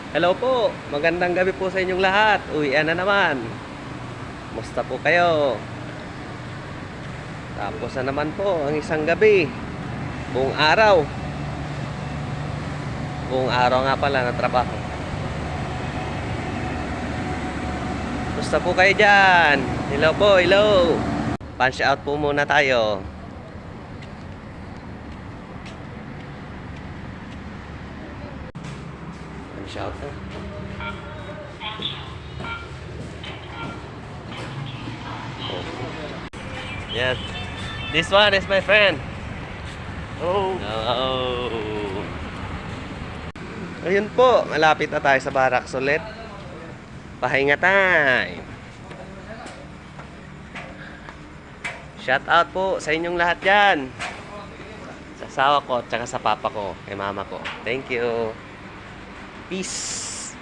Hello po, magandang gabi po sa inyong lahat. Uwian na naman. Musta po kayo? Tapos na naman po ang isang gabi. Buong araw. Buong araw nga pala na trabaho. Musta po kayo dyan? Hello po, hello. Punch out po muna tayo. Punch out na. Yes. This one is my friend. Oh. Ayun po, malapit na tayo sa barracks ulit. Pahinga time. Shout out po sa inyong lahat dyan. Sa asawa ko, tsaka sa papa ko, kay mama ko. Thank you. Peace.